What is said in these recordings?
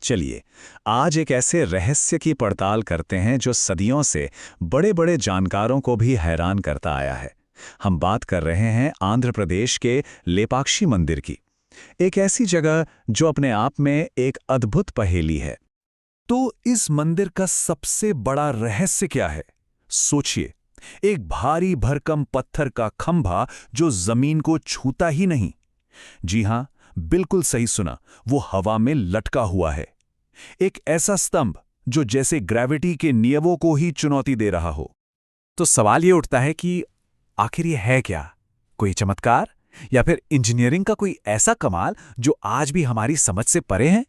चलिए, आज एक ऐसे रहस्य की पड़ताल करते हैं जो सदियों से बड़े बड़े जानकारों को भी हैरान करता आया है। हम बात कर रहे हैं आंध्र प्रदेश के लेपाक्षी मंदिर की। एक ऐसी जगह जो अपने आप में एक अद्भुत पहेली है। तो इस मंदिर का सबसे बड़ा रहस्य क्या है? सोचिए, एक भारी भरकम पत्थर का खंभा जो जमीन को छूता ही नहीं। जी हां, बिल्कुल सही सुना, वो हवा में लटका हुआ है। एक ऐसा स्तंभ जो जैसे ग्रेविटी के नियमों को ही चुनौती दे रहा हो। तो सवाल ये उठता है कि आखिर ये है क्या? कोई चमत्कार या फिर इंजीनियरिंग का कोई ऐसा कमाल जो आज भी हमारी समझ से परे है?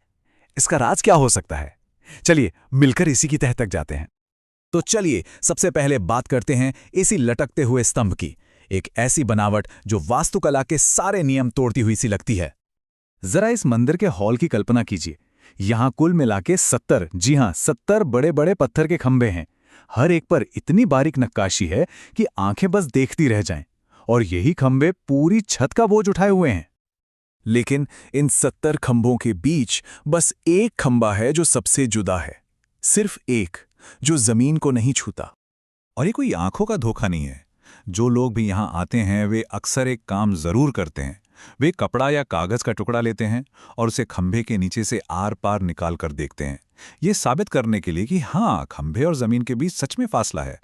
इसका राज क्या हो सकता है? चलिए मिलकर इसी की तह तक जाते हैं। तो चलिए सबसे पहले बात करते हैं इसी लटकते हुए स्तंभ की। एक ऐसी बनावट जो वास्तुकला के सारे नियम तोड़ती हुई सी लगती है। जरा इस मंदिर के हॉल की कल्पना कीजिए। यहां कुल मिला के 70, जी हां 70 बड़े बड़े पत्थर के खंभे हैं। हर एक पर इतनी बारीक नक्काशी है कि आंखें बस देखती रह जाएं। और यही खंभे पूरी छत का बोझ उठाए हुए हैं। लेकिन इन 70 खंभों के बीच बस एक खंभा है जो सबसे जुदा है। सिर्फ एक, जो जमीन को नहीं छूता। और ये कोई आंखों का धोखा नहीं है। जो लोग भी यहाँ आते हैं वे अक्सर एक काम जरूर करते हैं। वे कपड़ा या कागज का टुकड़ा लेते हैं और उसे खंभे के नीचे से आर पार निकाल कर देखते हैं, ये साबित करने के लिए कि हाँ, खंभे और जमीन के बीच सच में फासला है।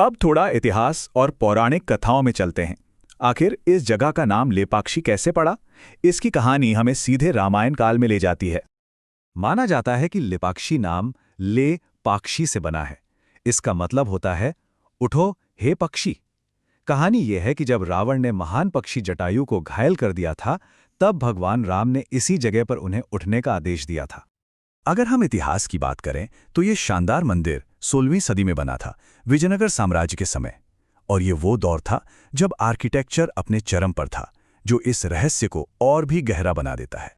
अब थोड़ा इतिहास और पौराणिक कथाओं में चलते हैं। आखिर इस जगह का नाम लेपाक्षी कैसे पड़ा? इसकी कहानी हमें सीधे रामायण काल में ले जाती है। माना जाता है कि लेपाक्षी नाम ले पाक्षी से बना है। इसका मतलब होता है उठो हे पक्षी। कहानी यह है कि जब रावण ने महान पक्षी जटायु को घायल कर दिया था, तब भगवान राम ने इसी जगह पर उन्हें उठने का आदेश दिया था। अगर हम इतिहास की बात करें तो ये शानदार मंदिर 16वीं सदी में बना था, विजयनगर साम्राज्य के समय। और ये वो दौर था जब आर्किटेक्चर अपने चरम पर था, जो इस रहस्य को और भी गहरा बना देता है।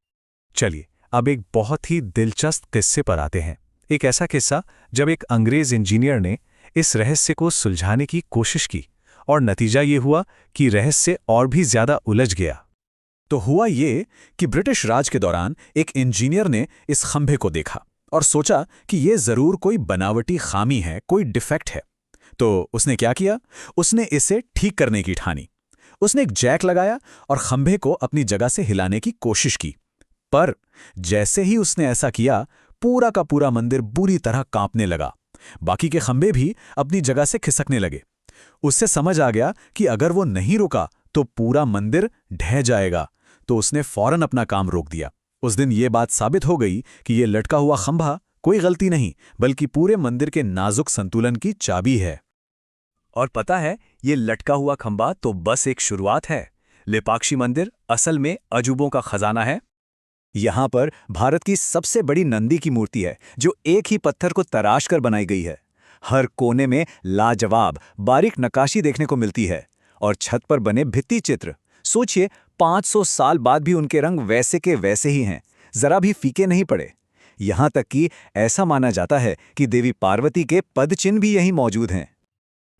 चलिए अब एक बहुत ही दिलचस्प किस्से पर आते हैं। एक ऐसा किस्सा जब एक अंग्रेज इंजीनियर ने इस रहस्य को सुलझाने की कोशिश की और नतीजा ये हुआ कि रहस्य और भी ज्यादा उलझ गया। तो हुआ ये कि ब्रिटिश राज के दौरान एक इंजीनियर ने इस खंभे को देखा और सोचा कि ये जरूर कोई बनावटी खामी है, कोई डिफेक्ट है। तो उसने क्या किया? उसने इसे ठीक करने की ठानी। उसने एक जैक लगाया और खंभे को अपनी जगह से हिलाने की कोशिश की। पर जैसे ही उसने ऐसा किया, पूरा का पूरा मंदिर बुरी तरह कांपने लगा। बाकी के खंभे भी अपनी जगह से खिसकने लगे। उससे समझ आ गया कि अगर वो नहीं रुका तो पूरा मंदिर ढह जाएगा। तो उसने फौरन अपना काम रोक दिया। उस दिन ये बात साबित हो गई कि ये लटका हुआ खंभा कोई गलती नहीं, बल्कि पूरे मंदिर के नाजुक संतुलन की चाबी है। और पता है, ये लटका हुआ खंभा तो बस एक शुरुआत है। लेपाक्षी मंदिर असल में अजूबों का खजाना है। यहाँ पर भारत की सबसे बड़ी नंदी की मूर्ति है, जो एक ही पत्थर को तराश कर बनाई गई है। हर कोने में लाजवाब बारीक नक्काशी देखने को मिलती है और छत पर बने भित्ति चित्र, सोचिए 500 साल बाद भी उनके रंग वैसे के वैसे ही हैं, जरा भी फीके नहीं पड़े। यहाँ तक कि ऐसा माना जाता है कि देवी पार्वती के पदचिन्ह भी यहीं मौजूद हैं।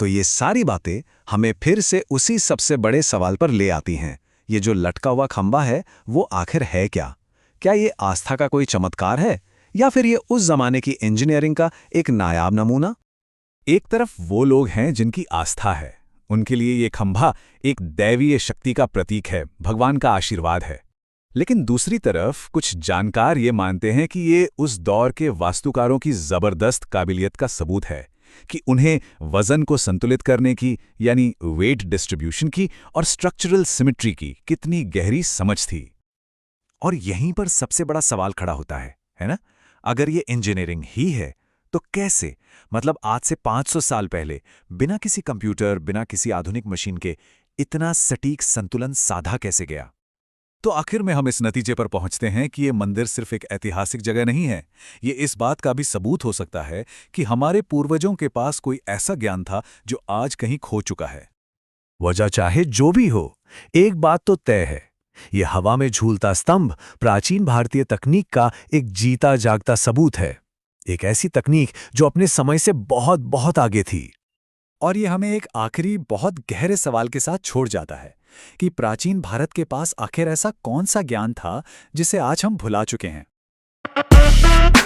तो ये सारी बातें हमें फिर से उसी सबसे बड़े सवाल पर ले आती हैं। ये जो लटका हुआ खंभा है, वो आखिर है क्या? क्या ये आस्था का कोई चमत्कार है या फिर ये उस जमाने की इंजीनियरिंग का एक नायाब नमूना? एक तरफ वो लोग हैं जिनकी आस्था है, उनके लिए ये खंभा एक दैवीय शक्ति का प्रतीक है, भगवान का आशीर्वाद है। लेकिन दूसरी तरफ कुछ जानकार ये मानते हैं कि ये उस दौर के वास्तुकारों की जबरदस्त काबिलियत का सबूत है कि उन्हें वजन को संतुलित करने की, यानी वेट डिस्ट्रीब्यूशन की, और स्ट्रक्चरल सिमेट्री की कितनी गहरी समझ थी। और यहीं पर सबसे बड़ा सवाल खड़ा होता है ना? अगर ये इंजीनियरिंग ही है तो कैसे, मतलब आज से 500 साल पहले बिना किसी कंप्यूटर, बिना किसी आधुनिक मशीन के इतना सटीक संतुलन साधा कैसे गया? तो आखिर में हम इस नतीजे पर पहुंचते हैं कि ये मंदिर सिर्फ एक ऐतिहासिक जगह नहीं है, ये इस बात का भी सबूत हो सकता है कि हमारे पूर्वजों के पास कोई ऐसा ज्ञान था जो आज कहीं खो चुका है। वजह चाहे जो भी हो, एक बात तो तय है, ये हवा में झूलता स्तंभ प्राचीन भारतीय तकनीक का एक जीता जागता सबूत है। एक ऐसी तकनीक जो अपने समय से बहुत बहुत आगे थी। और ये हमें एक आखिरी बहुत गहरे सवाल के साथ छोड़ जाता है कि प्राचीन भारत के पास आखिर ऐसा कौन सा ज्ञान था जिसे आज हम भुला चुके हैं। है।